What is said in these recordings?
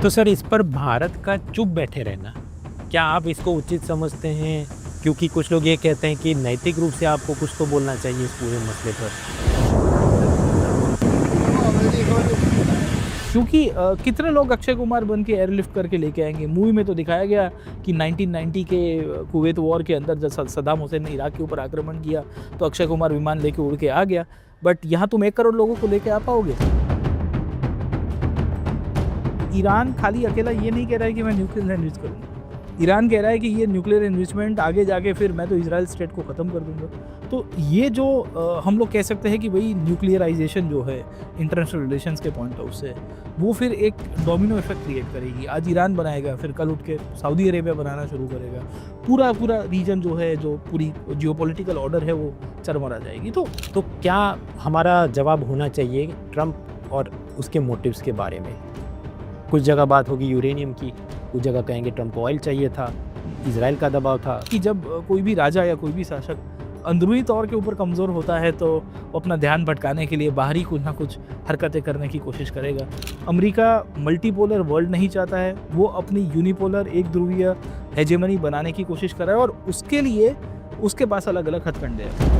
तो सर इस पर भारत का चुप बैठे रहना, क्या आप इसको उचित समझते हैं? क्योंकि कुछ लोग ये कहते हैं कि नैतिक रूप से आपको कुछ तो बोलना चाहिए इस पूरे मसले पर। क्योंकि कितने लोग अक्षय कुमार बन के एयरलिफ्ट करके लेके आएंगे। मूवी में तो दिखाया गया कि 1990 के कुवैत वॉर के अंदर जब सद्दाम हुसैन ने इराक के ऊपर आक्रमण किया तो अक्षय कुमार विमान लेके उड़ के आ गया। बट यहाँ तुम 1 करोड़ लोगों को लेके आ पाओगे? ईरान खाली अकेला ये नहीं कह रहा है कि मैं न्यूक्लियर एनरिच करूँगा। ईरान कह रहा है कि ये न्यूक्लियर एनरिचमेंट आगे जाके फिर मैं तो इजराइल स्टेट को ख़त्म कर दूंगा। तो ये जो हम लोग कह सकते हैं कि भाई न्यूक्लियराइजेशन जो है इंटरनेशनल रिलेशंस के पॉइंट ऑफ से, वो फिर एक डोमिनो इफेक्ट क्रिएट करेगी। आज ईरान बनाएगा, फिर कल उठ के सऊदी अरेबिया बनाना शुरू करेगा। पूरा रीजन जो है, जो पूरी जियोपॉलिटिकल ऑर्डर है, वो चरमरा जाएगी। तो क्या हमारा जवाब होना चाहिए ट्रंप और उसके मोटिव्स के बारे में? कुछ जगह बात होगी यूरेनियम की, कुछ जगह कहेंगे ट्रंप को ऑयल चाहिए था, इजराइल का दबाव था। कि जब कोई भी राजा या कोई भी शासक अंदरूनी तौर के ऊपर कमज़ोर होता है तो वो अपना ध्यान भटकाने के लिए बाहरी कुछ ना कुछ हरकतें करने की कोशिश करेगा। अमेरिका मल्टीपोलर वर्ल्ड नहीं चाहता है, वो अपनी यूनिपोलर एक ध्रुवीय हेजेमनी बनाने की कोशिश कर रहा है और उसके लिए उसके पास अलग अलग हथकंडे हैं।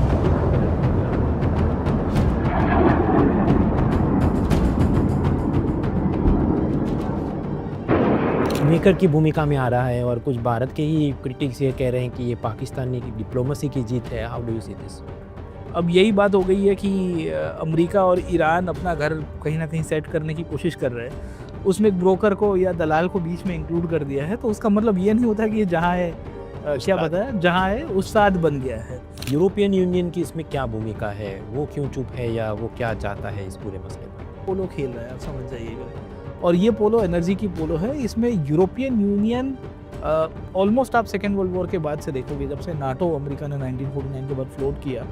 मेकर की भूमिका में आ रहा है और कुछ भारत के ही क्रिटिक्स ये कह रहे हैं कि ये पाकिस्तानी की डिप्लोमेसी की जीत है। How do you see this? अब यही बात हो गई है कि अमेरिका और ईरान अपना घर कहीं ना कहीं सेट करने की कोशिश कर रहे हैं। उसमें एक ब्रोकर को या दलाल को बीच में इंक्लूड कर दिया है। तो उसका मतलब ये नहीं होता कि ये जहाँ है क्या पता है, जहाँ है उस्ताद बन गया है। यूरोपियन यूनियन की इसमें क्या भूमिका है? वो क्यों चुप है या वो क्या चाहता है इस पूरे मसले पर? पोलो खेल रहा है, आप समझ जाइएगा। और ये पोलो एनर्जी की पोलो है। इसमें यूरोपियन यूनियन ऑलमोस्ट आप सेकेंड वर्ल्ड वॉर के बाद से देखोगे, जब से नाटो अमेरिका ने 1949 के बाद फ्लोट किया,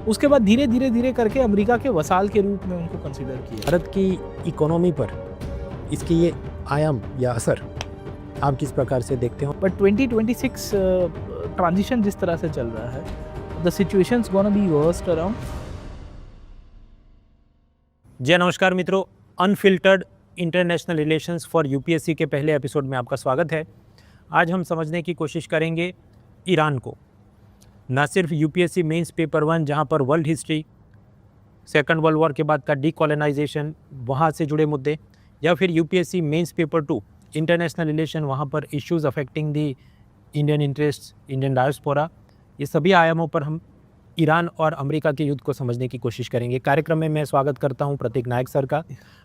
उसके बाद धीरे धीरे करके अमेरिका के वसाल के रूप में उनको कंसीडर किया। भारत की इकोनॉमी पर इसकी ये आयाम या असर आप किस प्रकार से देखते हो? बट 2026 ट्रांजिशन जिस तरह से चल रहा है, the situations gonna be worst around. जय नमस्कार मित्रों, unfiltered international relations for UPSC के पहले एपिसोड में आपका स्वागत है। आज हम समझने की कोशिश करेंगे ईरान को। न सिर्फ यूपीएससी मेंस पेपर 1 जहां पर world history, second World war के बाद का डीकोलोनाइजेशन, वहां से जुड़े मुद्दे, या फिर UPSC mains paper 2 international relation, वहां पर issues affecting the Indian interest, Indian diaspora, ये सभी आयामों पर हम ईरान और अमेरिका के युद्ध को समझने की कोशिश करेंगे। कार्यक्रम में मैं स्वागत करता हूं प्रतीक नायक सर का।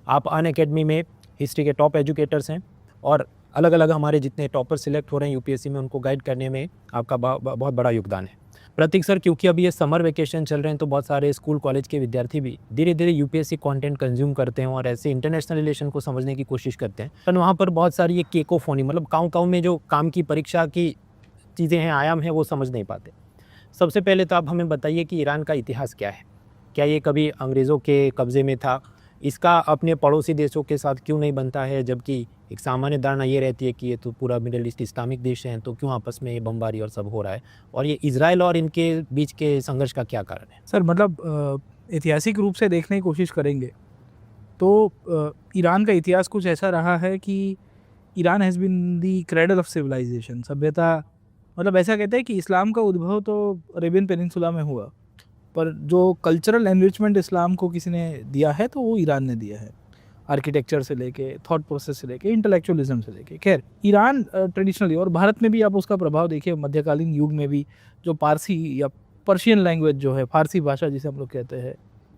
आप अनअकैडमी में हिस्ट्री के टॉप एजुकेटर्स हैं और अलग अलग हमारे जितने टॉपर सिलेक्ट हो रहे हैं यूपीएससी में, उनको गाइड करने में आपका बहुत बड़ा योगदान है। प्रतीक सर, क्योंकि अभी ये समर वेकेशन चल रहे हैं तो बहुत सारे स्कूल कॉलेज के विद्यार्थी भी धीरे धीरे यूपीएससी कंटेंट कंज्यूम करते हैं और ऐसे इंटरनेशनल रिलेशन को समझने की कोशिश करते हैं। पर वहाँ पर बहुत सारी ये केकोफोनी, मतलब गाँव में जो काम की परीक्षा की चीज़ें हैं, आयाम हैं, वो समझ नहीं पाते। सबसे पहले तो आप हमें बताइए कि ईरान का इतिहास क्या है? क्या ये कभी अंग्रेज़ों के कब्ज़े में था? इसका अपने पड़ोसी देशों के साथ क्यों नहीं बनता है? जबकि एक सामान्य धारणा ये रहती है कि ये तो पूरा मिडिल ईस्ट इस्लामिक देश हैं, तो क्यों आपस में ये बमबारी और सब हो रहा है? और ये इजराइल और इनके बीच के संघर्ष का क्या कारण है? सर मतलब ऐतिहासिक रूप से देखने की कोशिश करेंगे तो ईरान का इतिहास कुछ ऐसा रहा है कि Iran has been the cradle of civilization, सभ्यता। मतलब ऐसा कहते हैं कि इस्लाम का उद्भव तो अरेबियन पेनिनसुला में हुआ, पर जो कल्चरल एनरिचमेंट इस्लाम को किसी ने दिया है तो वो ईरान ने दिया है। आर्किटेक्चर से लेके, थॉट प्रोसेस से लेके, इंटेलेक्चुअलिज्म से लेके। खैर, ईरान ट्रेडिशनली, और भारत में भी आप उसका प्रभाव देखिए, मध्यकालीन युग में भी जो पारसी या पर्शियन लैंग्वेज जो है, फारसी भाषा जिसे हम लोग कहते हैं,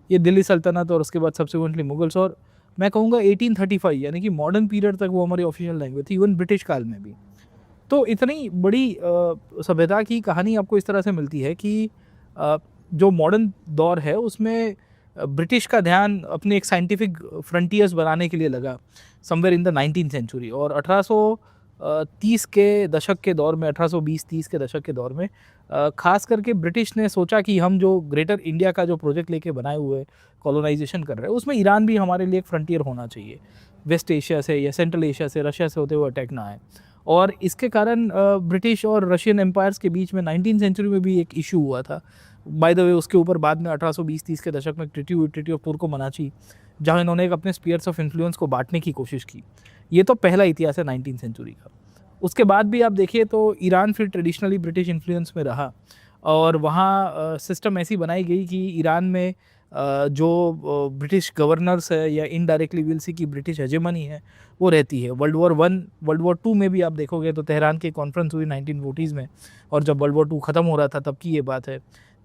ये दिल्ली सल्तनत और उसके बाद सब्सिक्वेंटली मुगल्स, और मैं कहूँगा 1835 यानी कि मॉडर्न पीरियड तक वो हमारी ऑफिशियल लैंग्वेज थी, इवन ब्रिटिश काल में भी। तो इतनी बड़ी सभ्यता की कहानी आपको इस तरह से मिलती है कि जो मॉडर्न दौर है उसमें ब्रिटिश का ध्यान अपने एक साइंटिफिक फ्रंटियर्स बनाने के लिए लगा somewhere in the 19th century. और 1830 के दशक के दौर में, 1820-30 के दशक के दौर में खास करके ब्रिटिश ने सोचा कि हम जो ग्रेटर इंडिया का जो प्रोजेक्ट लेके बनाए हुए कॉलोनाइजेशन कर रहे हैं, उसमें ईरान भी हमारे लिए एक फ्रंटियर होना चाहिए। वेस्ट एशिया से या सेंट्रल एशिया से, रशिया से होते हुए अटैक ना आए। और इसके कारण ब्रिटिश और रशियन एम्पायर्स के बीच में 19th सेंचुरी में भी एक इशू हुआ था। बाय द वे, उसके ऊपर बाद में 1820-30 के दशक में ट्रीटी ऑफ तुर्को-मनाची, जहाँ इन्होंने एक अपने स्पीयर्स ऑफ इन्फ्लुएंस को बांटने की कोशिश की ये तो पहला इतिहास है 19वीं सेंचुरी का। उसके बाद भी आप देखिए तो ईरान फिर ट्रेडिशनली ब्रिटिश इन्फ्लुएंस में रहा और वहाँ सिस्टम ऐसी बनाई गई कि ईरान में जो ब्रिटिश गवर्नर्स है या इनडायरेक्टली विल सी की ब्रिटिश हेजेमनी है वो रहती है। वर्ल्ड वॉर 1 वर्ल्ड वॉर 2 में भी आप देखोगे तो तेहरान की कॉन्फ्रेंस हुई 1940s में, और जब वर्ल्ड वॉर 2 ख़त्म हो रहा था तब की ये बात है,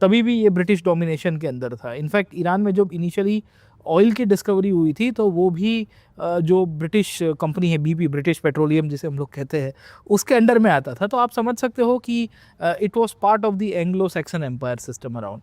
तभी भी ये ब्रिटिश डोमिनेशन के अंदर था। इनफैक्ट ईरान में जब इनिशियली ऑयल की डिस्कवरी हुई थी तो वो भी जो ब्रिटिश कंपनी है BP, ब्रिटिश पेट्रोलियम जिसे हम लोग कहते हैं, उसके अंडर में आता था। तो आप समझ सकते हो कि it was part of the Anglo Saxon empire system around.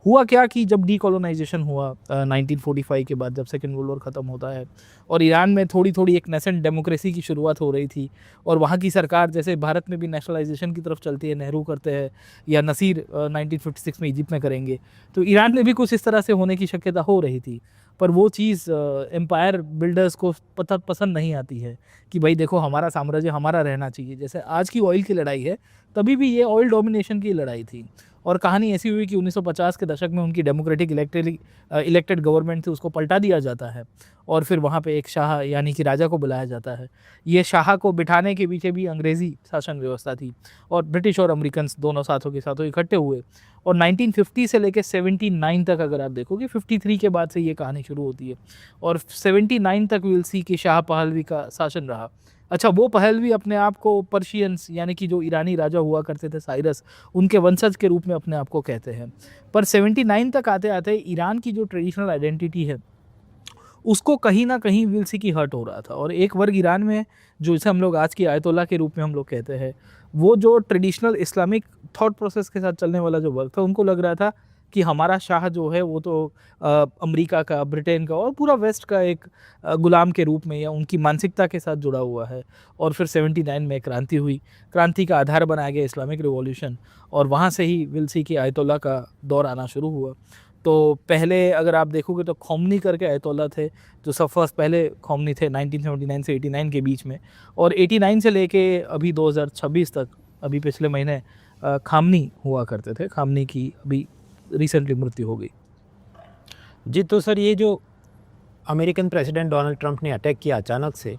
हुआ क्या कि जब डीकोलोनाइजेशन हुआ 1945 के बाद, जब सेकेंड वर्ल्ड वॉर ख़त्म होता है और ईरान में थोड़ी थोड़ी एक नेसेंट डेमोक्रेसी की शुरुआत हो रही थी, और वहाँ की सरकार जैसे भारत में भी नेशनलाइजेशन की तरफ चलती है, नेहरू करते हैं या नसीर 1956 में इजिप्ट में करेंगे, तो ईरान में भी कुछ इस तरह से होने की शक्यता हो रही थी। पर वो चीज़ एम्पायर बिल्डर्स को पसंद नहीं आती है कि भाई देखो हमारा साम्राज्य हमारा रहना चाहिए। जैसे आज की ऑयल की लड़ाई है, तभी भी ये ऑयल डोमिनेशन की लड़ाई थी। और कहानी ऐसी हुई कि 1950 के दशक में उनकी डेमोक्रेटिक इलेक्टेड गवर्नमेंट थी, उसको पलटा दिया जाता है और फिर वहाँ पे एक शाह यानी कि राजा को बुलाया जाता है। ये शाह को बिठाने के पीछे भी अंग्रेज़ी शासन व्यवस्था थी और ब्रिटिश और अमेरिकन दोनों साथों के साथों इकट्ठे हुए। और 1950 से लेकर 79 तक अगर आप देखोगे, 53 के बाद से ये कहानी शुरू होती है और 79 तक विल सी कि शाह पहलवी का शासन रहा। अच्छा, वो पहलवी अपने आप को पर्शियंस यानी कि जो ईरानी राजा हुआ करते थे साइरस, उनके वंशज के रूप में अपने आप को कहते हैं। पर 79 तक आते आते ईरान की जो ट्रेडिशनल आइडेंटिटी है उसको कहीं ना कहीं विल सी की हर्ट हो रहा था। और एक वर्ग ईरान में जो इसे हम लोग आज की आयतोल्ला के रूप में हम लोग कहते हैं, वो जो ट्रेडिशनल इस्लामिक थॉट प्रोसेस के साथ चलने वाला जो वर्ग था, उनको लग रहा था कि हमारा शाह जो है वो तो अमेरिका का, ब्रिटेन का और पूरा वेस्ट का एक गुलाम के रूप में या उनकी मानसिकता के साथ जुड़ा हुआ है। और फिर 79 में क्रांति हुई, क्रांति का आधार बनाया गया इस्लामिक रिवॉल्यूशन, और वहाँ से ही विल सी की आयतोल्ला का दौर आना शुरू हुआ। तो पहले अगर आप देखोगे तो खौमनी करके आयतोल्ला थे, जो सब फर्स्ट पहले खौमनी थे 1979 से 89 के बीच में, और 89 से लेके अभी 2026 तक, अभी पिछले महीने खामनी हुआ करते थे। खामनी की अभी रिसेंटली मृत्यु हो गई। जी, तो सर ये जो अमेरिकन प्रेसिडेंट डोनाल्ड ट्रंप ने अटैक किया अचानक से,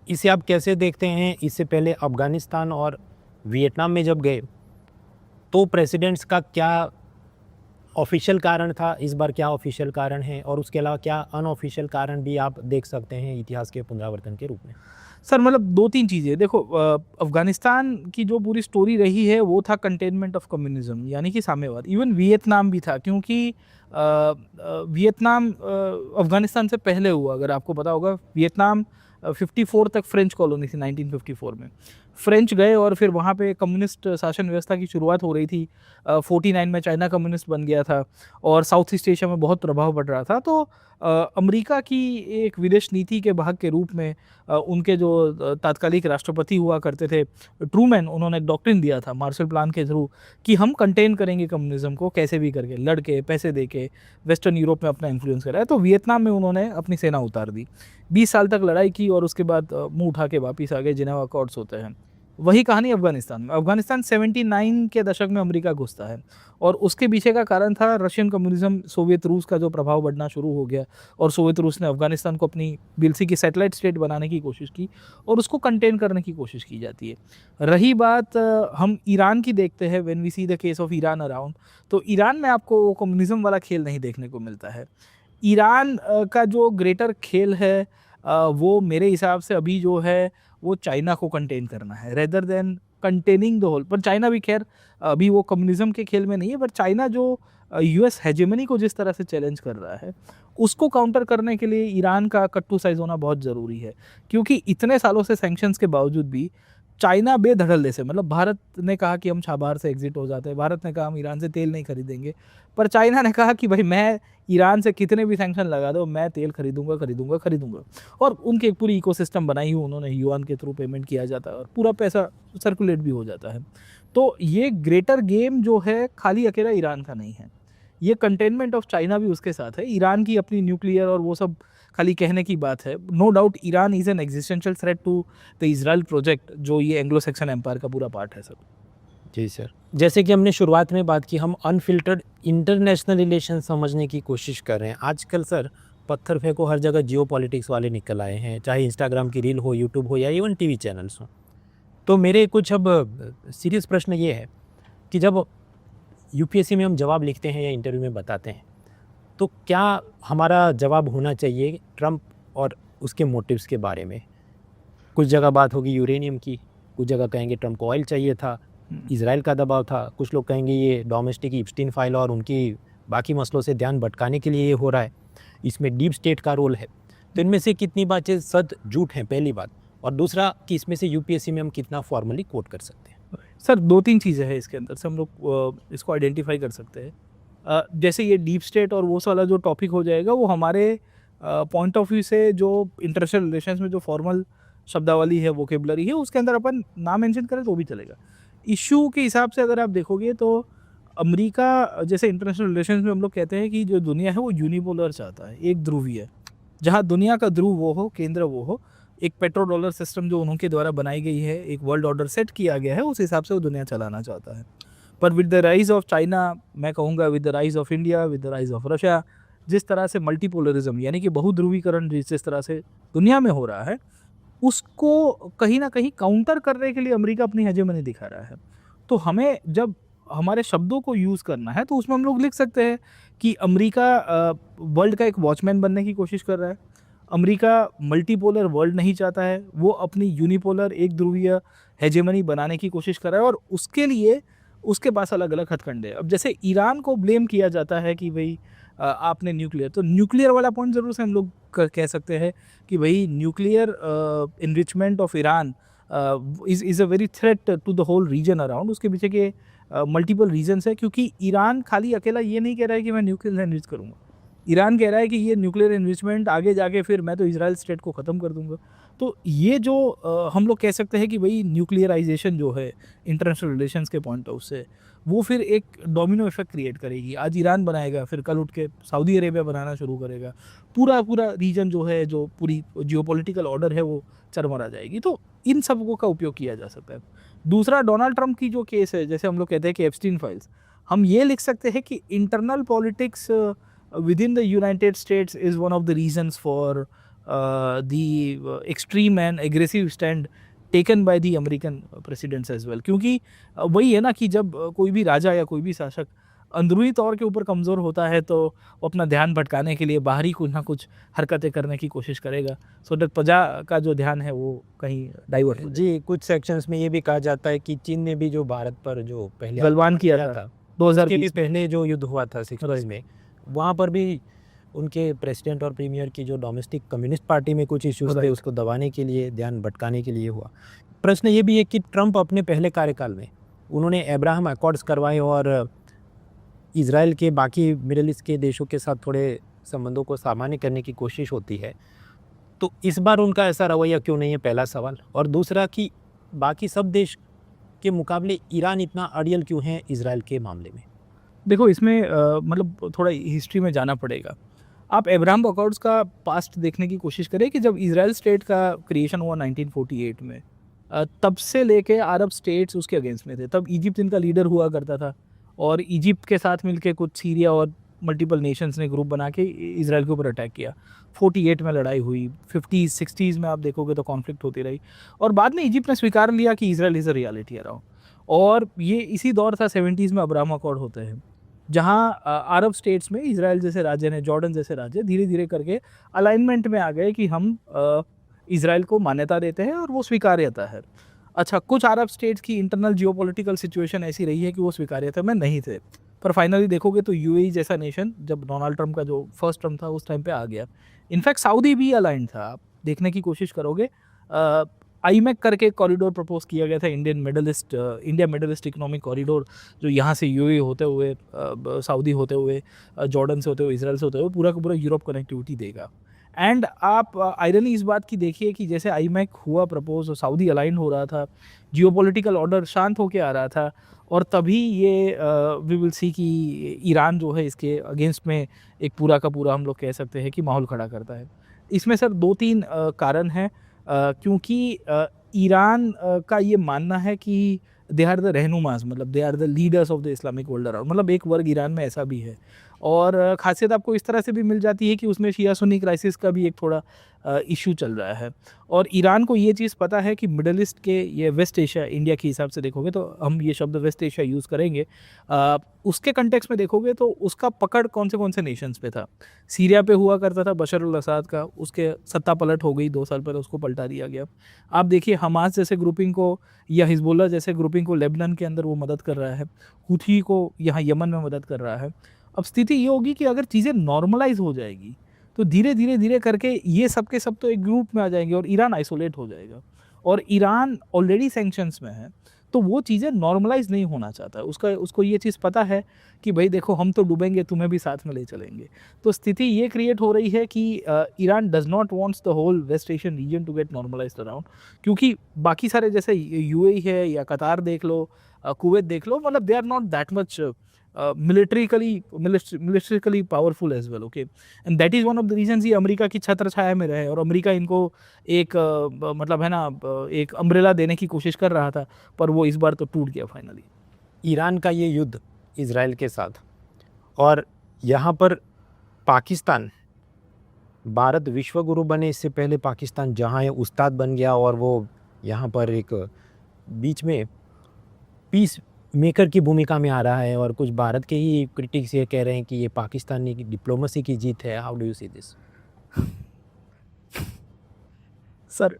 इसे आप कैसे देखते हैं? इससे पहले अफ़गानिस्तान और वियतनाम में जब गए तो प्रेसिडेंट्स का क्या ऑफिशियल कारण था, इस बार क्या ऑफिशियल कारण है, और उसके अलावा क्या अनऑफिशियल कारण भी आप देख सकते हैं इतिहास के पुनरावर्तन के रूप में? सर मतलब 2-3 चीज़ें देखो, अफ़गानिस्तान की जो पूरी स्टोरी रही है वो था कंटेनमेंट ऑफ कम्युनिज्म यानी कि साम्यवाद। इवन वियतनाम भी था, क्योंकि वियतनाम अफ़गानिस्तान से पहले हुआ। अगर आपको पता होगा, वियतनाम 54 तक फ्रेंच कॉलोनी थी। 1954 में फ्रेंच गए और फिर वहाँ पे कम्युनिस्ट शासन व्यवस्था की शुरुआत हो रही थी। 49 में चाइना कम्युनिस्ट बन गया था और साउथ ईस्ट एशिया में बहुत प्रभाव पड़ रहा था। तो अमेरिका की एक विदेश नीति के भाग के रूप में उनके जो तात्कालिक राष्ट्रपति हुआ करते थे ट्रूमैन, उन्होंने एक डॉक्ट्रिन दिया था मार्शल प्लान के थ्रू कि हम कंटेन करेंगे कम्युनिज्म को कैसे भी करके, लड़के, पैसे देके, वेस्टर्न यूरोप में अपना इन्फ्लुएंस करा है। तो वियतनाम में उन्होंने अपनी सेना उतार दी, 20 साल तक लड़ाई की और उसके बाद मुंह उठा के वापिस आ गए। जिनेवा अकॉर्ड्स होते हैं। वही कहानी अफ़गानिस्तान में। अफ़गानिस्तान 79 के दशक में अमेरिका घुसता है और उसके पीछे का कारण था रशियन कम्युनिज्म, सोवियत रूस का जो प्रभाव बढ़ना शुरू हो गया और सोवियत रूस ने अफ़गानिस्तान को अपनी बिलसी की सैटेलाइट स्टेट बनाने की कोशिश की और उसको कंटेन करने की कोशिश की जाती है। रही बात हम ईरान की देखते हैं, when we see the case of Iran around, तो ईरान में आपको वो कम्युनिज्म वाला खेल नहीं देखने को मिलता है। ईरान का जो ग्रेटर खेल है वो मेरे हिसाब से अभी जो है वो चाइना को कंटेन करना है rather than containing the whole. पर चाइना भी खैर अभी वो कम्युनिज्म के खेल में नहीं है, पर चाइना जो यूएस हेजेमनी को जिस तरह से चैलेंज कर रहा है उसको काउंटर करने के लिए ईरान का कट्टू साइज होना बहुत ज़रूरी है। क्योंकि इतने सालों से सैंक्शंस के बावजूद भी चाइना बेधड़ल्ले से, मतलब भारत ने कहा कि हम छाबार से एग्जिट हो जाते हैं, भारत ने कहा हम ईरान से तेल नहीं खरीदेंगे, पर चाइना ने कहा कि भाई मैं ईरान से कितने भी सैंक्शन लगा दो, मैं तेल खरीदूंगा। और उनकी एक पूरी इकोसिस्टम बनाई हुई उन्होंने, युआन के थ्रू पेमेंट किया जाता है और पूरा पैसा सर्कुलेट भी हो जाता है। तो ये ग्रेटर गेम जो है खाली अकेला ईरान का नहीं है, ये कंटेनमेंट ऑफ चाइना भी उसके साथ है। ईरान की अपनी न्यूक्लियर और वो सब खाली कहने की बात है। No doubt Iran is an existential threat to the Israel project, जो ये एंग्लो सेक्सन एम्पायर का पूरा पार्ट है सर। जी सर, जैसे कि हमने शुरुआत में बात की, हम अनफिल्टर्ड इंटरनेशनल रिलेशन समझने की कोशिश कर रहे हैं। आजकल सर पत्थर फेंको, हर जगह जियो पॉलिटिक्स वाले निकल आए हैं, चाहे इंस्टाग्राम की रील हो, यूट्यूब हो या इवन टीवी चैनल्स हों। तो मेरे कुछ अब सीरियस प्रश्न ये है कि जब यूपीएससी में हम जवाब लिखते हैं या इंटरव्यू में बताते हैं, तो क्या हमारा जवाब होना चाहिए ट्रंप और उसके मोटिव्स के बारे में? कुछ जगह बात होगी यूरेनियम की, कुछ जगह कहेंगे ट्रंप को ऑयल चाहिए था, इजराइल का दबाव था, कुछ लोग कहेंगे ये डोमेस्टिक इप्स्टीन फाइल और उनकी बाकी मसलों से ध्यान भटकाने के लिए ये हो रहा है, इसमें डीप स्टेट का रोल है। तो इनमें से कितनी बातें सच झूठ हैं, पहली बात, और दूसरा कि इसमें से यूपीएससी में हम कितना फॉर्मली कोट कर सकते हैं। सर 2-3 चीज़ें हैं इसके अंदर से हम लोग इसको आइडेंटिफाई कर सकते हैं। जैसे ये डीप स्टेट और वो वाला जो टॉपिक हो जाएगा वो हमारे पॉइंट ऑफ व्यू से जो इंटरनेशनल रिलेशंस में जो फॉर्मल शब्दावली है, वोकेबलरी है, उसके अंदर अपन ना मेंशन करें तो भी चलेगा। इश्यू के हिसाब से अगर आप देखोगे तो अमेरिका जैसे इंटरनेशनल रिलेशंस में हम लोग कहते हैं कि जो दुनिया है वो यूनिपोलर चाहता है, एक ध्रुवीय है, जहाँ दुनिया का ध्रुव वो हो, केंद्र वो हो, एक पेट्रो डॉलर सिस्टम जो उनके द्वारा बनाई गई है, एक वर्ल्ड ऑर्डर सेट किया गया है, उस हिसाब से वो दुनिया चलाना चाहता है। पर with the rise of China, मैं कहूँगा with the rise of India, with the rise of Russia, जिस तरह से मल्टीपोलरिज्म यानी कि बहुध्रुवीकरण जिस तरह से दुनिया में हो रहा है, उसको कहीं ना कहीं काउंटर करने के लिए अमेरिका अपनी हेजेमनी दिखा रहा है। तो हमें जब हमारे शब्दों को यूज़ करना है तो उसमें हम लोग लिख सकते हैं कि अमेरिका वर्ल्ड का एक वॉचमैन बनने की कोशिश कर रहा है। अमेरिका मल्टीपोलर वर्ल्ड नहीं चाहता है, वो अपनी यूनिपोलर एक ध्रुवीय हेजेमनी बनाने की कोशिश कर रहा है और उसके लिए उसके पास अलग अलग हथकंडे हैं। अब जैसे ईरान को ब्लेम किया जाता है कि भाई आपने न्यूक्लियर, तो न्यूक्लियर वाला पॉइंट ज़रूर से हम लोग कह सकते हैं कि भाई nuclear enrichment of Iran is a very threat to the whole region around. उसके पीछे के मल्टीपल रीजन्स है, क्योंकि ईरान खाली अकेला ये नहीं कह रहा है कि मैं न्यूक्लियर एनरिच करूँगा। ईरान कह रहा है कि ये न्यूक्लियर एनरिचमेंट आगे जाके फिर मैं तो इजराइल स्टेट को ख़त्म कर दूंगा। तो ये जो हम लोग कह सकते हैं कि भाई न्यूक्लियराइजेशन जो है इंटरनेशनल रिलेशंस के पॉइंट ऑफ से, वो फिर एक डोमिनो इफेक्ट क्रिएट करेगी। आज ईरान बनाएगा, फिर कल उठ के सऊदी अरेबिया बनाना शुरू करेगा, पूरा रीजन जो है, जो पूरी जियोपॉलिटिकल ऑर्डर है वो चरमरा जाएगी। तो इन सबको का उपयोग किया जा सकता है। दूसरा, डोनाल्ड ट्रंप की जो केस है, जैसे हम लोग कहते हैं कि एप्स्टीन फाइल्स, हम ये लिख सकते हैं कि internal politics within the United States is one of the reasons for the extreme and aggressive stand taken by the American presidents as well। क्योंकि वही है ना कि जब कोई भी राजा या कोई भी शासक अंदरूनी तौर के ऊपर कमज़ोर होता है तो वो अपना ध्यान भटकाने के लिए बाहरी कुछ ना कुछ हरकतें करने की कोशिश करेगा, सो दैट प्रजा का जो ध्यान है वो कहीं डाइवर्ट हो जाए। जी, कुछ सेक्शंस में ये भी कहा जाता है कि चीन ने भी जो भारत पर जो पहले गलवान किया था 2020 उसके भी पहले जो युद्ध हुआ था 60s में, वहाँ पर भी उनके प्रेसिडेंट और प्रीमियर की जो डोमेस्टिक कम्युनिस्ट पार्टी में कुछ इश्यूज थे, उसको दबाने के लिए, ध्यान भटकाने के लिए हुआ। प्रश्न ये भी है कि ट्रंप अपने पहले कार्यकाल में उन्होंने अब्राहम अकॉर्ड्स करवाए और इजराइल के बाकी मिडिल ईस्ट के देशों के साथ थोड़े संबंधों को सामान्य करने की कोशिश होती है। तो इस बार उनका ऐसा रवैया क्यों नहीं है, पहला सवाल। और दूसरा कि बाकी सब देश के मुकाबले ईरान इतना अड़ियल क्यों है इजराइल के मामले में? देखो, इसमें मतलब थोड़ा हिस्ट्री में जाना पड़ेगा। आप अब्राहम अकॉर्ड्स का पास्ट देखने की कोशिश करें कि जब इजराइल स्टेट का क्रिएशन हुआ 1948 में, तब से लेके अरब स्टेट्स उसके अगेंस्ट में थे। तब इजिप्ट इनका लीडर हुआ करता था और इजिप्ट के साथ मिलके कुछ सीरिया और मल्टीपल नेशंस ने ग्रुप बना के इजराइल के ऊपर अटैक किया। 48 में लड़ाई हुई, 50s 60s में आप देखोगे तो कॉन्फ्लिक्ट होती रही और बाद में इजिप्ट ने स्वीकार लिया कि Israel is a reality around. और ये इसी दौर था 70s में अब्राहम अकॉर्ड होते हैं, जहाँ अरब स्टेट्स में इजराइल जैसे राज्य ने, जॉर्डन जैसे राज्य धीरे धीरे करके अलाइनमेंट में आ गए कि हम इजराइल को मान्यता देते हैं और वो स्वीकार्यता है। अच्छा, कुछ अरब स्टेट्स की इंटरनल जियोपॉलिटिकल सिचुएशन ऐसी रही है कि वो स्वीकार्यता में नहीं थे, पर फाइनली देखोगे तो यूएई जैसा नेशन जब डोनाल्ड ट्रंप का जो फर्स्ट टर्म था उस टाइम पे आ गया। इनफैक्ट सऊदी भी अलाइन था। आप देखने की कोशिश करोगे, आईमैक करके कॉरिडोर प्रपोज किया गया था, India middle east economic corridor, जो यहाँ से यूएई होते हुए, सऊदी होते हुए, जॉर्डन से होते हुए, इजराइल से होते हुए पूरा का पूरा यूरोप कनेक्टिविटी देगा। एंड आप आयरनी इस बात की देखिए कि जैसे आईमैक हुआ प्रपोज और सऊदी अलाइन हो रहा था, जियोपॉलिटिकल ऑर्डर शांत होकर आ रहा था, और तभी ये वी विल सी कि ईरान जो है इसके अगेंस्ट में एक पूरा का पूरा हम लोग कह सकते हैं कि माहौल खड़ा करता है। इसमें सर 2-3 कारण हैं, क्योंकि ईरान का ये मानना है कि दे आर द रहनुमाज, मतलब they are the leaders of the Islamic world around, मतलब एक वर्ग ईरान में ऐसा भी है। और खासियत आपको इस तरह से भी मिल जाती है कि उसमें शिया सुन्नी क्राइसिस का भी एक थोड़ा इशू चल रहा है। और ईरान को ये चीज़ पता है कि मिडल ईस्ट के, ये वेस्ट एशिया, इंडिया के हिसाब से देखोगे तो हम ये शब्द वेस्ट एशिया यूज़ करेंगे, उसके कंटेक्स्ट में देखोगे तो उसका पकड़ कौन से नेशंस पे था। सीरिया पे हुआ करता था बशर अल असद का, उसके सत्ता पलट हो गई 2 साल पहले, उसको पलटा दिया गया। आप देखिए हमास जैसे ग्रुपिंग को या हिजबुल्लाह जैसे ग्रुपिंग को लेबनान के अंदर वो मदद कर रहा है, हुथी को यहाँ यमन में मदद कर रहा है। अब स्थिति ये होगी कि अगर चीज़ें नॉर्मलाइज हो जाएगी तो धीरे धीरे धीरे करके ये सब के सब तो एक ग्रुप में आ जाएंगे और ईरान आइसोलेट हो जाएगा। और ईरान ऑलरेडी सैंक्शंस में है, तो वो चीज़ें नॉर्मलाइज नहीं होना चाहता है। उसको ये चीज़ पता है कि भाई देखो हम तो डूबेंगे, तुम्हें भी साथ में ले चलेंगे। तो स्थिति ये क्रिएट हो रही है कि Iran does not wants the whole West Asian region to get normalized around, क्योंकि बाकी सारे जैसे यूएई है या कतार देख लो, कुवैत देख लो, मतलब they are not that much militarily powerful as well, okay. And that is one of the reasons ये अमेरिका की छत्र छाया में रहे, और अमेरिका इनको एक मतलब है ना, एक अम्ब्रेला देने की कोशिश कर रहा था, पर वो इस बार तो टूट गया फाइनली। ईरान का ये युद्ध इज़राइल के साथ, और यहाँ पर पाकिस्तान, भारत विश्वगुरु बने इससे पहले पाकिस्तान जहाँ है उस्ताद बन गया, और वो यहाँ पर एक बीच में पीस मेकर की भूमिका में आ रहा है। और कुछ भारत के ही क्रिटिक्स ये कह रहे हैं कि ये पाकिस्तानी की डिप्लोमेसी की जीत है। How do you see this? Sir,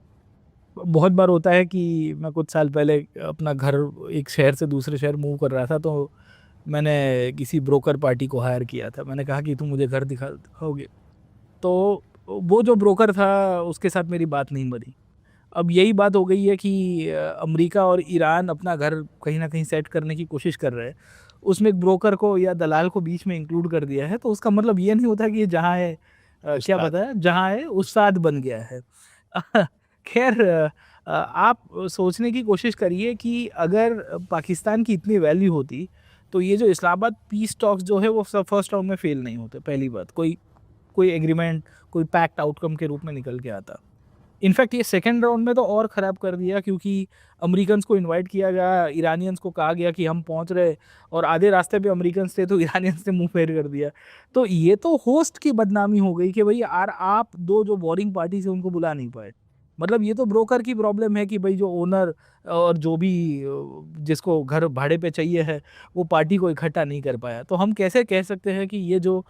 बहुत बार होता है कि मैं कुछ साल पहले अपना घर एक शहर से दूसरे शहर मूव कर रहा था, तो मैंने किसी ब्रोकर पार्टी को हायर किया था। मैंने कहा कि तुम मुझे घर दिखाओगे, तो वो जो ब्रोकर था उसके साथ मेरी बात नहीं बनी। अब यही बात हो गई है कि अमेरिका और ईरान अपना घर कहीं ना कहीं सेट करने की कोशिश कर रहे हैं, उसमें एक ब्रोकर को या दलाल को बीच में इंक्लूड कर दिया है। तो उसका मतलब ये नहीं होता कि ये जहाँ है क्या उस्ताद। पता है, जहाँ है उस्ताद बन गया है। खैर, आप सोचने की कोशिश करिए कि अगर पाकिस्तान की इतनी वैल्यू होती तो ये जो इस्लामाबाद पीस टॉक्स जो है वो सब फर्स्ट राउंड में फेल नहीं होते। पहली बात, कोई कोई एग्रीमेंट, कोई पैक्ट आउटकम के रूप में निकल के आता। इनफैक्ट ये सेकंड राउंड में तो और ख़राब कर दिया, क्योंकि अमेरिकन्स को इनवाइट किया गया, ईरानियंस को कहा गया कि हम पहुंच रहे, और आधे रास्ते पे अमेरिकन्स थे तो ईरानियंस ने मुंह फेर कर दिया। तो ये तो होस्ट की बदनामी हो गई कि भाई यार आप दो जो वॉरिंग पार्टी से उनको बुला नहीं पाए। मतलब ये तो ब्रोकर की प्रॉब्लम है कि भाई जो ओनर और जो भी जिसको घर भाड़े पे चाहिए है वो पार्टी को इकट्ठा नहीं कर पाया। तो हम कैसे कह सकते हैं कि ये जो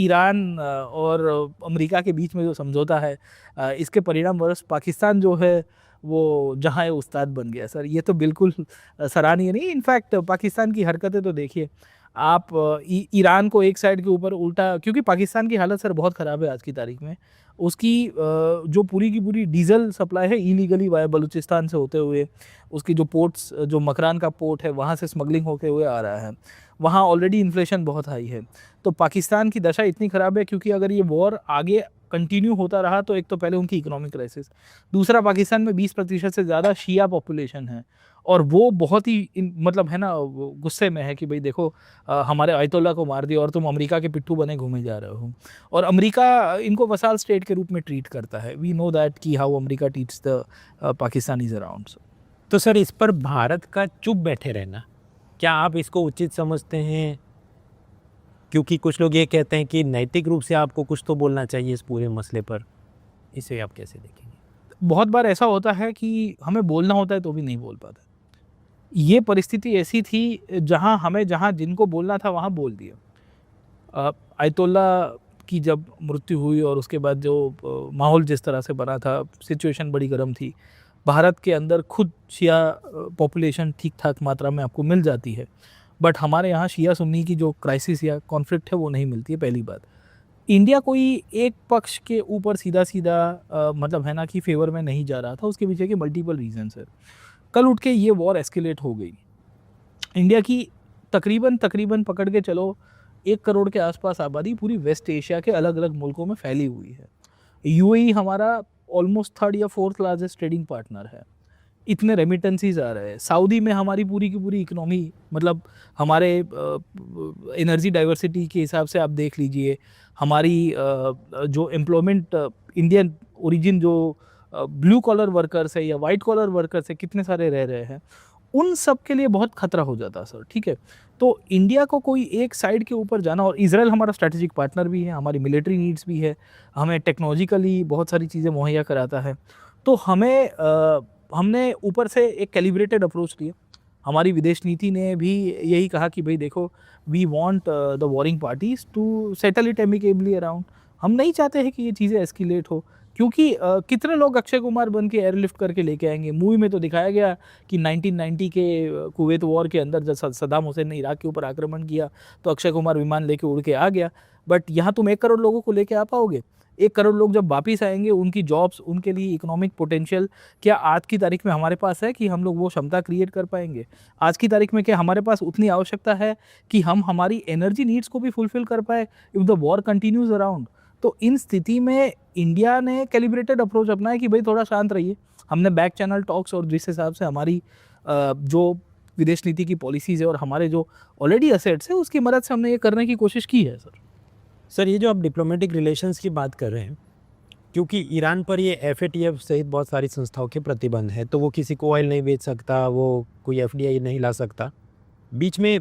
ईरान और अमेरिका के बीच में जो समझौता है, इसके परिणामवश पाकिस्तान जो है वो जहाँ है उस्ताद बन गया। सर ये तो बिल्कुल सराहनीय नहीं। इनफैक्ट पाकिस्तान की हरकतें तो देखिए आप, ईरान को एक साइड के ऊपर उल्टा, क्योंकि पाकिस्तान की हालत सर बहुत ख़राब है आज की तारीख में। उसकी जो पूरी की पूरी डीजल सप्लाई है इलीगली वाया बलूचिस्तान से होते हुए, उसकी जो पोर्ट्स, जो मकरान का पोर्ट है वहाँ से स्मगलिंग होते हुए आ रहा है। वहाँ ऑलरेडी इन्फ्लेशन बहुत हाई है। तो पाकिस्तान की दशा इतनी ख़राब है क्योंकि अगर ये वॉर आगे कंटिन्यू होता रहा तो एक तो पहले उनकी इकोनॉमिक क्राइसिस, दूसरा पाकिस्तान में 20% से ज़्यादा शिया पॉपुलेशन है, और वो बहुत ही मतलब है ना, वो गुस्से में है कि भाई देखो हमारे आयतुल्ला को मार दिया और तुम अमेरिका के पिट्ठू बने घूमे जा रहे हो। और अमेरिका इनको वसाल स्टेट के रूप में ट्रीट करता है। वी नो दैट कि how America treats the Pakistanis around. तो सर इस पर भारत का चुप बैठे रहना, क्या आप इसको उचित समझते हैं? क्योंकि कुछ लोग ये कहते हैं कि नैतिक रूप से आपको कुछ तो बोलना चाहिए इस पूरे मसले पर। इसे आप कैसे देखेंगे? बहुत बार ऐसा होता है कि हमें बोलना होता है तो भी नहीं बोल पाते। ये परिस्थिति ऐसी थी जहाँ हमें, जहाँ जिनको बोलना था वहाँ बोल दिया। आयतुल्ला की जब मृत्यु हुई और उसके बाद जो माहौल जिस तरह से बना था, सिचुएशन बड़ी गर्म थी। भारत के अंदर खुद शिया पॉपुलेशन ठीक ठाक मात्रा में आपको मिल जाती है, बट हमारे यहाँ शिया सुन्नी की जो क्राइसिस या कॉन्फ्लिक्ट है वो नहीं मिलती है। पहली बात, इंडिया कोई एक पक्ष के ऊपर सीधा सीधा मतलब है ना कि फेवर में नहीं जा रहा था। उसके पीछे के मल्टीपल रीजंस है। कल उठ के ये वॉर एस्केलेट हो गई। इंडिया की तकरीबन पकड़ के चलो 1 करोड़ के आसपास आबादी पूरी वेस्ट एशिया के अलग अलग मुल्कों में फैली हुई है। यूएई हमारा ऑलमोस्ट 3rd या 4th लार्जेस्ट ट्रेडिंग पार्टनर है। इतने रेमिटेंसीज आ रहे हैं। सऊदी में हमारी पूरी की पूरी इकोनॉमी, मतलब हमारे एनर्जी डाइवर्सिटी के हिसाब से आप देख लीजिए, हमारी जो एम्प्लॉयमेंट, इंडियन ओरिजिन जो ब्लू कॉलर वर्कर्स है या वाइट कॉलर वर्कर्स है, कितने सारे रह रहे हैं। उन सब के लिए बहुत खतरा हो जाता सर, ठीक है। तो इंडिया को कोई एक साइड के ऊपर जाना, और इजराइल हमारा स्ट्रैटेजिक पार्टनर भी है, हमारी मिलिट्री नीड्स भी है, हमें टेक्नोलॉजिकली बहुत सारी चीज़ें मुहैया कराता है। तो हमने ऊपर से एक कैलिब्रेटेड अप्रोच लिया। हमारी विदेश नीति ने भी यही कहा कि भाई देखो, we want the warring parties to settle it amicably around. हम नहीं चाहते हैं कि ये चीज़ें एस्केलेट हो, क्योंकि कितने लोग अक्षय कुमार बन के एयरलिफ्ट करके लेके आएंगे। मूवी में तो दिखाया गया कि 1990 के कुवैत वॉर के अंदर जब सद्दाम हुसैन ने इराक के ऊपर आक्रमण किया तो अक्षय कुमार विमान लेके उड़ के आ गया। बट यहाँ तुम 1 करोड़ लोगों को लेके आ पाओगे? 1 करोड़ लोग जब वापिस आएंगे, उनकी जॉब्स, उनके लिए इकोनॉमिक पोटेंशियल क्या आज की तारीख में हमारे पास है कि हम लोग वो क्षमता क्रिएट कर पाएंगे? आज की तारीख में क्या हमारे पास उतनी आवश्यकता है कि हम हमारी एनर्जी नीड्स को भी फुलफिल कर पाए if the war continues around? तो इन स्थिति में इंडिया ने कैलिब्रेटेड अप्रोच अपनाया कि भाई थोड़ा शांत रहिए। हमने बैक चैनल टॉक्स और जिस हिसाब से हमारी जो विदेश नीति की पॉलिसीज़ है और हमारे जो ऑलरेडी असेट्स है, उसकी मदद से हमने ये करने की कोशिश की है सर। सर, ये जो आप डिप्लोमेटिक रिलेशंस की बात कर रहे हैं, क्योंकि ईरान पर ये एफएटीएफ सहित बहुत सारी संस्थाओं के प्रतिबंध है, तो वो किसी को ऑयल नहीं बेच सकता, वो कोई एफडीआई नहीं ला सकता। बीच में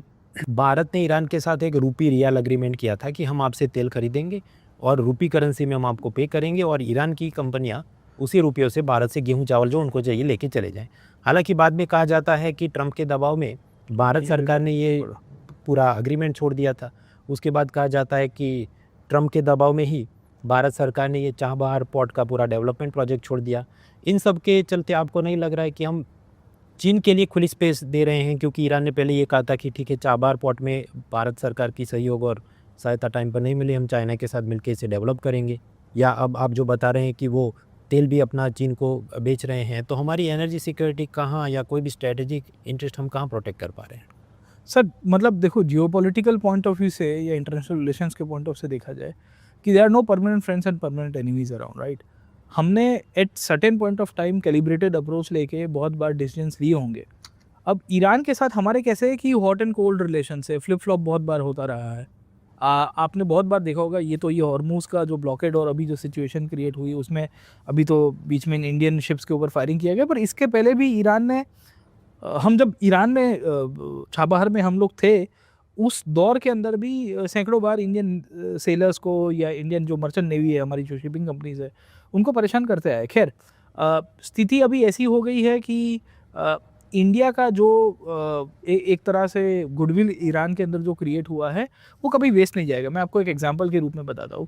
भारत ने ईरान के साथ एक रूपी रियाल एग्रीमेंट किया था कि हम आपसे तेल खरीदेंगे और रूपी करेंसी में हम आपको पे करेंगे, और ईरान की कंपनियां उसी रुपयों से भारत से गेहूं चावल जो उनको चाहिए लेके चले जाएं। हालांकि बाद में कहा जाता है कि ट्रंप के दबाव में भारत सरकार ने ये पूरा एग्रीमेंट छोड़ दिया था। उसके बाद कहा जाता है कि ट्रंप के दबाव में ही भारत सरकार ने ये चाबहार पोर्ट का पूरा डेवलपमेंट प्रोजेक्ट छोड़ दिया। इन सब के चलते आपको नहीं लग रहा है कि हम चीन के लिए खुली स्पेस दे रहे हैं? क्योंकि ईरान ने पहले ये कहा था कि ठीक है, चाबहार पोर्ट में भारत सरकार की सहयोग और सहायता टाइम पर नहीं मिली, हम चाइना के साथ मिलकर इसे डेवलप करेंगे। या अब आप जो बता रहे हैं कि वो तेल भी अपना चीन को बेच रहे हैं, तो हमारी एनर्जी सिक्योरिटी कहाँ, या कोई भी स्ट्रेटेजिक इंटरेस्ट हम कहाँ प्रोटेक्ट कर पा रहे हैं? सर मतलब देखो, जियोपॉलिटिकल पॉइंट ऑफ व्यू से या इंटरनेशनल रिलेशंस के पॉइंट ऑफ से देखा जाए कि there are no permanent friends and permanent enemies around, right. हमने at certain point of time calibrated approach लेके बहुत बार डिसीजंस लिए होंगे। अब ईरान के साथ हमारे कैसे है कि हॉट एंड कोल्ड रिलेशन है, फ्लिप फ्लॉप बहुत बार होता रहा है। आपने बहुत बार देखा होगा, ये हॉर्मूज का जो ब्लॉकेड और अभी जो सिचुएशन क्रिएट हुई उसमें अभी तो बीच में इंडियन शिप्स के ऊपर फायरिंग किया गया, पर इसके पहले भी ईरान ने हम जब ईरान में चाबहार में हम लोग थे, उस दौर के अंदर भी सैकड़ों बार इंडियन सेलर्स को या इंडियन जो मर्चेंट नेवी है, हमारी जो शिपिंग कंपनीज है, उनको परेशान करते आए। खैर स्थिति अभी ऐसी हो गई है कि इंडिया का जो एक तरह से गुडविल ईरान के अंदर जो क्रिएट हुआ है वो कभी वेस्ट नहीं जाएगा। मैं आपको एक एग्जांपल के रूप में बताता हूँ।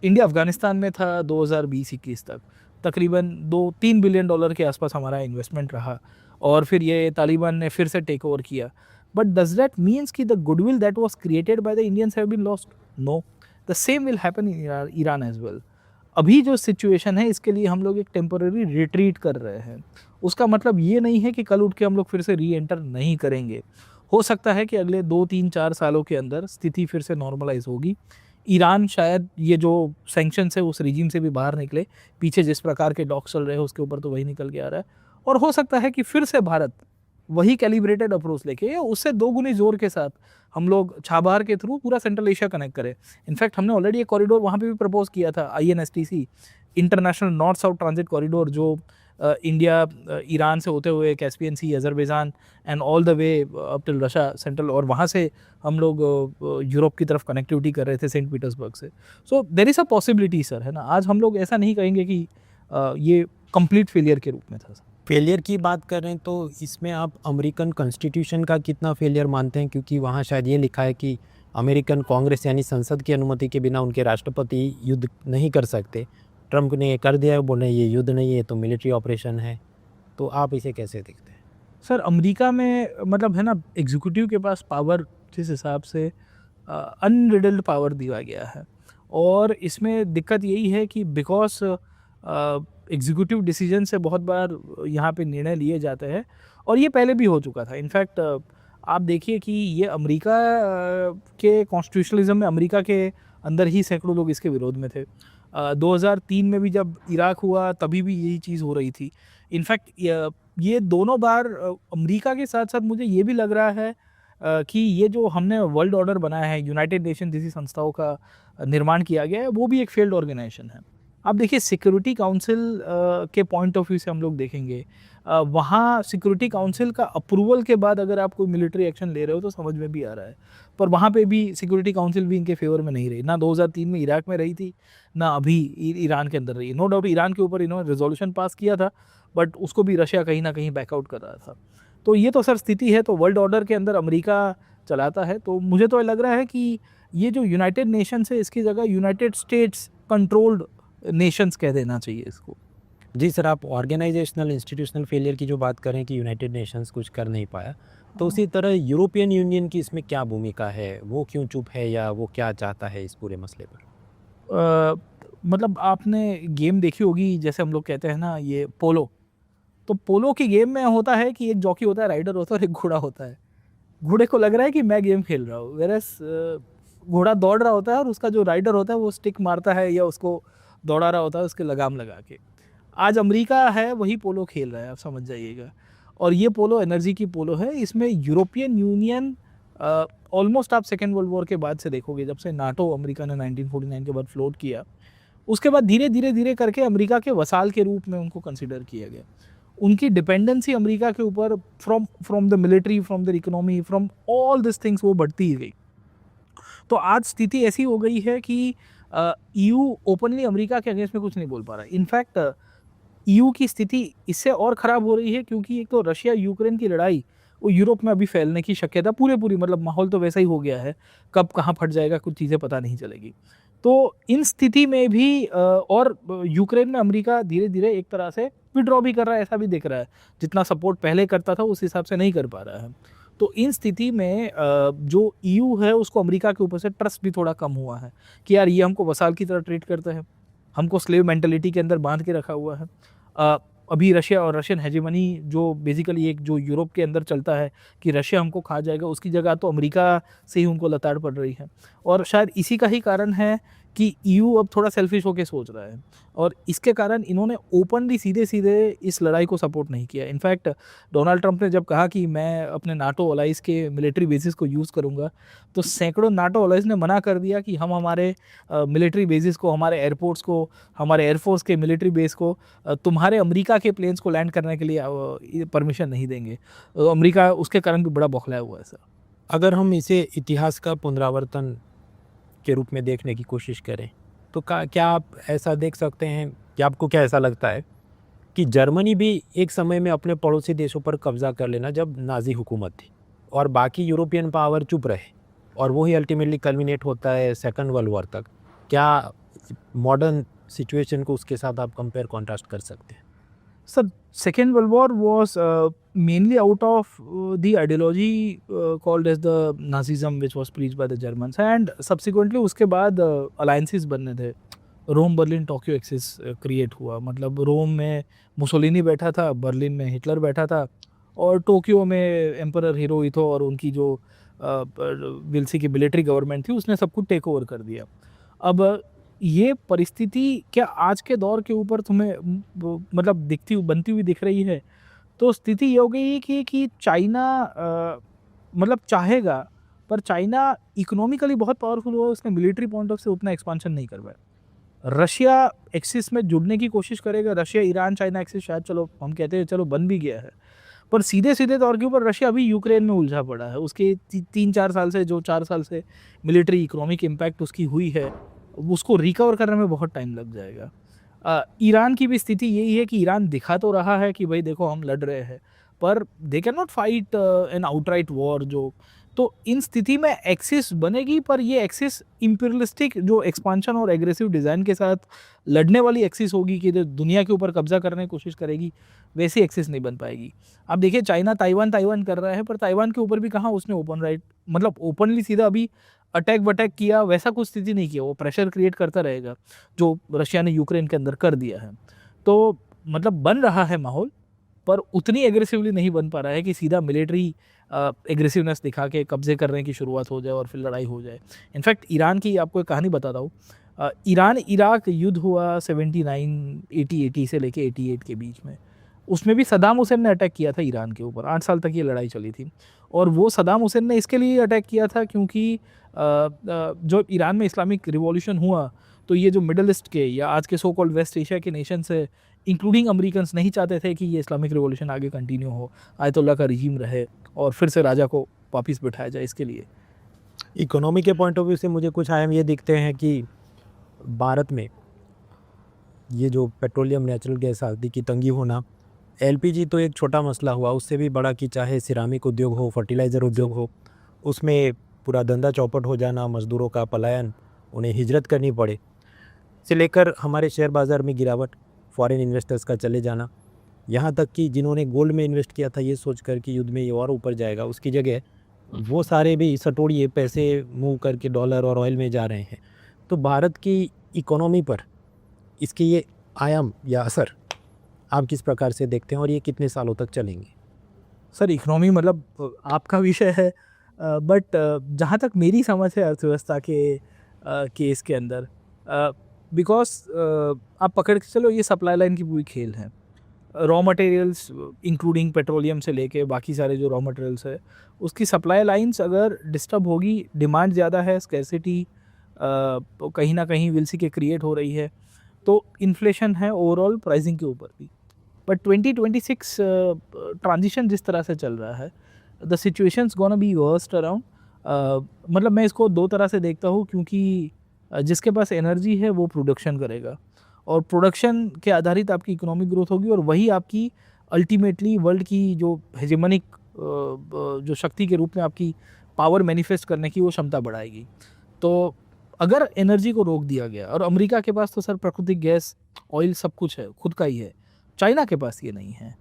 इंडिया अफ़गानिस्तान में था 2020-21 तक, तकरीबन 2-3 बिलियन डॉलर के आसपास हमारा इन्वेस्टमेंट रहा, और फिर ये तालिबान ने फिर से टेक ओवर किया। बट डज दैट मीन्स कि the goodwill that was created by the Indians have been lost? No, the same will happen in Iran as well. अभी जो सिचुएशन है, इसके लिए हम लोग एक टेम्पररी रिट्रीट कर रहे हैं। उसका मतलब ये नहीं है कि कल उठ के हम लोग फिर से री एंटर नहीं करेंगे। हो सकता है कि अगले 2-3-4 सालों के अंदर स्थिति फिर से नॉर्मलाइज होगी। ईरान शायद ये जो सैंक्शंस है उस रिजीम से भी बाहर निकले, पीछे जिस प्रकार के डॉक्स चल रहे हैं उसके ऊपर तो वही निकल के आ रहा है, और हो सकता है कि फिर से भारत वही कैलिब्रेटेड अप्रोच लेके या उससे 2 गुनी जोर के साथ हम लोग चाबहार के थ्रू पूरा सेंट्रल एशिया कनेक्ट करें। इनफैक्ट हमने ऑलरेडी एक कॉरिडोर वहाँ पे भी प्रपोज किया था, INSTC, International North South Transit Corridor, जो इंडिया ईरान से होते हुए Caspian Sea, Azerbaijan and all the way up till Russia central, और वहाँ से हम लोग यूरोप की तरफ कनेक्टिविटी कर रहे थे सेंट पीटर्सबर्ग से। So there is a possibility sir, है ना। आज हम लोग ऐसा नहीं कहेंगे कि ये कंप्लीट फेलियर के रूप में था सर। फेलियर की बात कर रहे हैं तो इसमें आप अमेरिकन कॉन्स्टिट्यूशन का कितना फेलियर मानते हैं? क्योंकि वहाँ शायद ये लिखा है कि अमेरिकन कांग्रेस यानी संसद की अनुमति के बिना उनके राष्ट्रपति युद्ध नहीं कर सकते। ट्रंप ने ये कर दिया है, बोले ये युद्ध नहीं है तो मिलिट्री ऑपरेशन है। तो आप इसे कैसे देखते हैं? सर अमेरिका में मतलब है ना, एग्जीक्यूटिव के पास पावर जिस हिसाब से अनरिडल्ड पावर दिया गया है, और इसमें दिक्कत यही है कि बिकॉज एग्जीक्यूटिव डिसीजन से बहुत बार यहाँ पे निर्णय लिए जाते हैं, और ये पहले भी हो चुका था। इनफैक्ट आप देखिए कि ये अमेरिका के कॉन्स्टिट्यूशनलिज्म में, अमेरिका के अंदर ही सैकड़ों लोग इसके विरोध में थे। 2003 में भी जब इराक हुआ तभी भी यही चीज़ हो रही थी। इनफैक्ट ये दोनों बार अमेरिका के साथ साथ मुझे ये भी लग रहा है कि ये जो हमने वर्ल्ड ऑर्डर बनाया है, यूनाइटेड नेशन जैसी संस्थाओं का निर्माण किया गया है, वो भी एक फेल्ड ऑर्गेनाइजेशन है। आप देखिए सिक्योरिटी काउंसिल के पॉइंट ऑफ व्यू से हम लोग देखेंगे, वहाँ सिक्योरिटी काउंसिल का अप्रूवल के बाद अगर आप कोई मिलिट्री एक्शन ले रहे हो तो समझ में भी आ रहा है, पर वहाँ पे भी सिक्योरिटी काउंसिल भी इनके फेवर में नहीं रही, ना 2003 में इराक में रही थी, ना अभी ईरान के अंदर रही। नो डाउट ईरान के ऊपर इन्होंने रेजोल्यूशन पास किया था, बट उसको भी रशिया कहीं ना कहीं बैकआउट कर रहा था। तो ये तो सर स्थिति है। तो वर्ल्ड ऑर्डर के अंदर अमेरिका चलाता है, तो मुझे तो लग रहा है कि ये जो यूनाइटेड नेशंस है इसकी जगह यूनाइटेड स्टेट्स कंट्रोल्ड नेशंस कह देना चाहिए इसको। जी सर, आप ऑर्गेनाइजेशनल इंस्टीट्यूशनल फेलियर की जो बात करें कि यूनाइटेड नेशंस कुछ कर नहीं पाया, तो उसी तरह यूरोपियन यूनियन की इसमें क्या भूमिका है? वो क्यों चुप है या वो क्या चाहता है इस पूरे मसले पर? मतलब आपने गेम देखी होगी, जैसे हम लोग कहते हैं ना ये पोलो, तो पोलो की गेम में होता है कि एक जॉकी होता है, राइडर होता है और एक घोड़ा होता है। घोड़े को लग रहा है कि मैं गेम खेल रहा हूँ, वेरस घोड़ा दौड़ रहा होता है और उसका जो राइडर होता है वो स्टिक मारता है या उसको दौड़ा रहा होता है उसके लगाम लगा के। आज अमेरिका है वही पोलो खेल रहा है, आप समझ जाइएगा। और ये पोलो एनर्जी की पोलो है। इसमें यूरोपियन यूनियन ऑलमोस्ट आप सेकेंड वर्ल्ड वॉर के बाद से देखोगे, जब से नाटो अमेरिका ने 1949 के बाद फ्लोट किया, उसके बाद धीरे धीरे धीरे करके अमेरिका के वसाल के रूप में उनको कंसिडर किया गया। उनकी डिपेंडेंसी अमेरिका के ऊपर from the military, from the economy, from all this things वो बढ़ती ही गई। तो आज स्थिति ऐसी हो गई है कि ईयू ओपनली अमेरिका के अगेंस्ट में कुछ नहीं बोल पा रहा है। इनफैक्ट ईयू की स्थिति इससे और ख़राब हो रही है क्योंकि एक तो रशिया यूक्रेन की लड़ाई वो यूरोप में अभी फैलने की शक्यता पूरी मतलब माहौल तो वैसा ही हो गया है, कब कहाँ फट जाएगा कुछ चीज़ें पता नहीं चलेगी। तो इन स्थिति में भी और यूक्रेन में अमेरिका धीरे धीरे एक तरह से विड्रॉ भी कर रहा है, ऐसा भी दिख रहा है। जितना सपोर्ट पहले करता था उस हिसाब से नहीं कर पा रहा है। तो इन स्थिति में जो ईयू है उसको अमेरिका के ऊपर से ट्रस्ट भी थोड़ा कम हुआ है कि यार ये हमको वसाल की तरह ट्रीट करता है, हमको स्लेव मेंटालिटी के अंदर बांध के रखा हुआ है। अभी रशिया और रशियन हेजेमनी जो बेसिकली एक जो यूरोप के अंदर चलता है कि रशिया हमको खा जाएगा, उसकी जगह तो अमेरिका से ही उनको लताड़ पड़ रही है। और शायद इसी का ही कारण है कि ईयू अब थोड़ा सेल्फिश होकर सोच रहा है और इसके कारण इन्होंने ओपनली सीधे सीधे इस लड़ाई को सपोर्ट नहीं किया। इनफैक्ट डोनाल्ड ट्रंप ने जब कहा कि मैं अपने नाटो अलाइज के मिलिट्री बेसिस को यूज़ करूंगा, तो सैकड़ों नाटो अलाइज ने मना कर दिया कि हम हमारे मिलिट्री बेसिस को, हमारे एयरपोर्ट्स को, हमारे एयरफोर्स के मिलिट्री बेस को तुम्हारे अमेरिका के प्लेन्स को लैंड करने के लिए परमिशन नहीं देंगे। अमेरिका उसके कारण भी बड़ा बौखलाया हुआ है सर। अगर हम इसे इतिहास का पुनरावर्तन के रूप में देखने की कोशिश करें तो क्या आप ऐसा देख सकते हैं कि आपको क्या ऐसा लगता है कि जर्मनी भी एक समय में अपने पड़ोसी देशों पर कब्जा कर लेना जब नाजी हुकूमत थी और बाकी यूरोपियन पावर चुप रहे और वही अल्टीमेटली कल्मिनेट होता है सेकंड वर्ल्ड वॉर तक? क्या मॉडर्न सिचुएशन को उसके साथ आप कंपेयर कॉन्ट्रास्ट कर सकते हैं? Sir Second World War was mainly out of the ideology called as the Nazism which was preach by the Germans and subsequently उसके बाद अलायंसेस बनने थे। Rome Berlin Tokyo axis create हुआ, मतलब रोम में मुसोलिनी बैठा था, बर्लिन में हिटलर बैठा था और टोक्यो में एम्परर हिरोहितो और उनकी जो विल्सी की मिलिट्री गवर्नमेंट थी उसने सब कुछ टेक ओवर कर दिया। अब ये परिस्थिति क्या आज के दौर के ऊपर तुम्हें मतलब दिखती बनती हुई दिख रही है? तो स्थिति ये हो गई कि चाइना मतलब चाहेगा, पर चाइना इकोनॉमिकली बहुत पावरफुल हुआ, उसने मिलिट्री पॉइंट ऑफ से उतना एक्सपांशन नहीं कर पाया। रशिया एक्सिस में जुड़ने की कोशिश करेगा, रशिया ईरान चाइना एक्सिस शायद चलो हम कहते हैं चलो बन भी गया है, पर सीधे सीधे तौर के ऊपर रशिया अभी यूक्रेन में उलझा पड़ा है। उसके 3-4 साल से, जो 4 साल से मिलिट्री इकोनॉमिक इम्पैक्ट उसकी हुई है, उसको रिकवर करने में बहुत टाइम लग जाएगा। ईरान की भी स्थिति यही है कि ईरान दिखा तो रहा है कि भाई देखो हम लड़ रहे हैं, पर they can not fight an outright war. जो तो इन स्थिति में एक्सिस बनेगी, पर ये एक्सिस इंपीरियलिस्टिक जो एक्सपांशन और एग्रेसिव डिज़ाइन के साथ लड़ने वाली एक्सिस होगी कि दुनिया के ऊपर कब्जा करने की कोशिश करेगी, वैसी एक्सिस नहीं बन पाएगी। आप देखिए चाइना ताइवान कर रहा है, पर ताइवान के ऊपर भी कहाँ उसने ओपन राइट मतलब ओपनली सीधा अभी अटैक वटैक किया, वैसा कुछ स्थिति नहीं किया। वो प्रेशर क्रिएट करता रहेगा जो रशिया ने यूक्रेन के अंदर कर दिया है। तो मतलब बन रहा है माहौल, पर उतनी एग्रेसिवली नहीं बन पा रहा है कि सीधा मिलिट्री एग्रेसिवनेस दिखा के कब्जे करने की शुरुआत हो जाए और फिर लड़ाई हो जाए। इनफैक्ट ईरान की आपको एक कहानी बताता हूँ। ईरान इराक युद्ध हुआ 80 से लेके 88 के बीच में। उसमें भी सद्दाम हुसैन ने अटैक किया था ईरान के ऊपर। 8 साल तक ये लड़ाई चली थी और वो सद्दाम हुसैन ने इसके लिए अटैक किया था क्योंकि जो ईरान में इस्लामिक रिवॉल्यूशन हुआ तो ये जो मिडल ईस्ट के या आज के सो कॉल्ड वेस्ट एशिया के नेशंस है, इंक्लूडिंग अमेरिकन्स, नहीं चाहते थे कि ये इस्लामिक रिवॉल्यूशन आगे कंटिन्यू हो, आयतुल्ला का रिजीम रहे और फिर से राजा को वापस बिठाया जाए इसके लिए। इकोनॉमी के पॉइंट ऑफ व्यू से मुझे कुछ आयाम ये दिखते हैं कि भारत में ये जो पेट्रोलियम नेचुरल गैस आदि की तंगी होना, एलपीजी तो एक छोटा मसला हुआ, उससे भी बड़ा कि चाहे सिरामिक उद्योग हो, फर्टिलाइज़र उद्योग हो, उसमें पूरा धंधा चौपट हो जाना, मज़दूरों का पलायन, उन्हें हिजरत करनी पड़े, से लेकर हमारे शेयर बाज़ार में गिरावट, फॉरेन इन्वेस्टर्स का चले जाना, यहाँ तक कि जिन्होंने गोल्ड में इन्वेस्ट किया था ये सोचकर कि युद्ध में ये और ऊपर जाएगा, उसकी जगह वो सारे भी सटोड़िए पैसे मूव करके डॉलर और ऑयल में जा रहे हैं। तो भारत की इकोनॉमी पर इसके ये आयाम या असर आप किस प्रकार से देखते हैं और ये कितने सालों तक चलेंगे? सर इकोनॉमी मतलब आपका विषय है, बट जहाँ तक मेरी समझ है अर्थव्यवस्था के केस के अंदर, बिकॉज आप पकड़ के चलो ये सप्लाई लाइन की पूरी खेल है। रॉ मटेरियल्स इंक्लूडिंग पेट्रोलियम से लेके बाकी सारे जो रॉ मटेरियल्स है उसकी सप्लाई लाइंस अगर डिस्टर्ब होगी, डिमांड ज़्यादा है, स्कैरसिटी तो कहीं ना कहीं विल सी के क्रिएट हो रही है, तो इन्फ्लेशन है ओवरऑल प्राइसिंग के ऊपर भी। बट 2026 ट्रांजिशन जिस तरह से चल रहा है, the situations gonna be worst around. मतलब मैं इसको दो तरह से देखता हूँ, क्योंकि जिसके पास एनर्जी है वो प्रोडक्शन करेगा और प्रोडक्शन के आधारित आपकी इकोनॉमिक ग्रोथ होगी और वही आपकी अल्टीमेटली वर्ल्ड की जो हेजेमनिक जो शक्ति के रूप में आपकी पावर मैनिफेस्ट करने की वो क्षमता बढ़ाएगी। तो अगर एनर्जी को रोक दिया गया, और अमेरिका के पास तो सर प्राकृतिक गैस, ऑयल सब कुछ है, खुद का ही है, चाइना के पास ये नहीं है,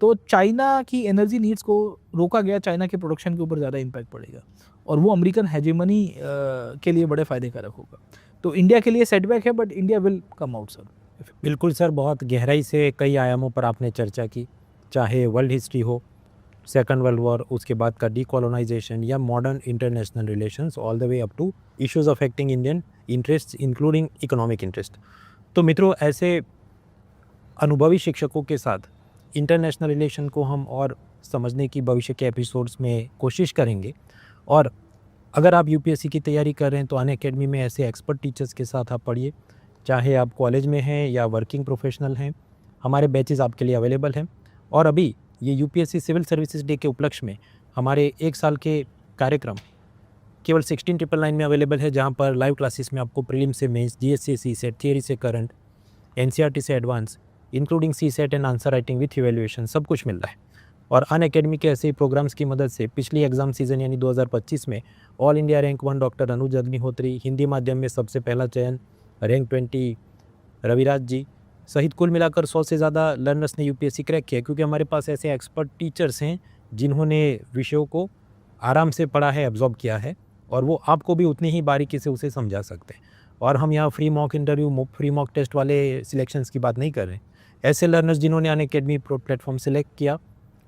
तो चाइना की एनर्जी नीड्स को रोका गया, चाइना के प्रोडक्शन के ऊपर ज़्यादा इम्पैक्ट पड़ेगा और वो अमेरिकन हेजेमनी के लिए बड़े फ़ायदे कारक होगा। तो इंडिया के लिए सेटबैक है, but India will come out sir. बिल्कुल सर, बहुत गहराई से कई आयामों पर आपने चर्चा की, चाहे वर्ल्ड हिस्ट्री हो, सेकंड वर्ल्ड वॉर, उसके बाद का डीकोलोनाइजेशन या modern international relations, all the way up to issues affecting Indian interest including economic interest. तो मित्रों, ऐसे अनुभवी शिक्षकों के साथ इंटरनेशनल रिलेशन को हम और समझने की भविष्य के एपिसोड्स में कोशिश करेंगे। और अगर आप यूपीएससी की तैयारी कर रहे हैं तो अनअकैडमी में ऐसे एक्सपर्ट टीचर्स के साथ आप पढ़िए, चाहे आप कॉलेज में हैं या वर्किंग प्रोफेशनल हैं, हमारे बैचेस आपके लिए अवेलेबल हैं। और अभी ये यूपीएससी सिविल सर्विसेज डे के उपलक्ष्य में हमारे 1 साल के कार्यक्रम केवल 16,999 में अवेलेबल है, जहाँ पर लाइव क्लासेस में आपको प्रीलिम से मेंस, जीएस से सेट, थियरी से करंट, एनसीईआरटी से advance, including CSAT and answer writing with evaluation सब कुछ मिल रहा है। और अनअकैडमी के ऐसे ही प्रोग्राम्स की मदद से पिछली एग्ज़ाम सीज़न यानी 2025 में ऑल इंडिया रैंक 1 डॉक्टर अनुज अग्निहोत्री, हिंदी माध्यम में सबसे पहला चयन रैंक 20 रविराज जी सहित कुल मिलाकर 100 से ज़्यादा लर्नर्स ने यूपीएससी क्रैक किया, क्योंकि हमारे पास ऐसे एक्सपर्ट टीचर्स हैं जिन्होंने विषयों को आराम से पढ़ा है, एब्जॉर्ब किया है और वो आपको भी उतनी ही बारीकी से उसे समझा सकते हैं। और हम यहाँ free mock interview, free mock test वाले सिलेक्शंस की बात नहीं कर रहे हैं। ऐसे लर्नर्स जिन्होंने अनअकैडमी प्लेटफॉर्म सेलेक्ट किया,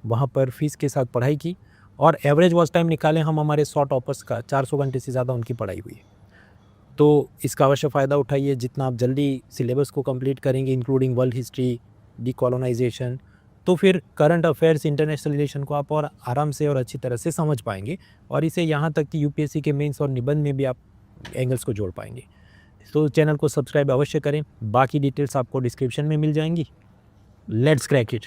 वहाँ पर फीस के साथ पढ़ाई की और एवरेज वॉच टाइम निकालें हम हमारे 100 टॉपर्स का, 400 घंटे से ज़्यादा उनकी पढ़ाई हुई है। तो इसका अवश्य फ़ायदा उठाइए। जितना आप जल्दी सिलेबस को कंप्लीट करेंगे, इंक्लूडिंग वर्ल्ड हिस्ट्री, डीकोलोनाइजेशन, तो फिर करंट अफेयर्स, इंटरनेशनल रिलेशन को आप और आराम से और अच्छी तरह से समझ पाएंगे और इसे यहाँ तक कि यूपीएससी के मेंस और निबंध में भी आप एंगल्स को जोड़ पाएंगे। तो चैनल को सब्सक्राइब अवश्य करें। बाकी डिटेल्स आपको डिस्क्रिप्शन में मिल जाएंगी। Let's crack it.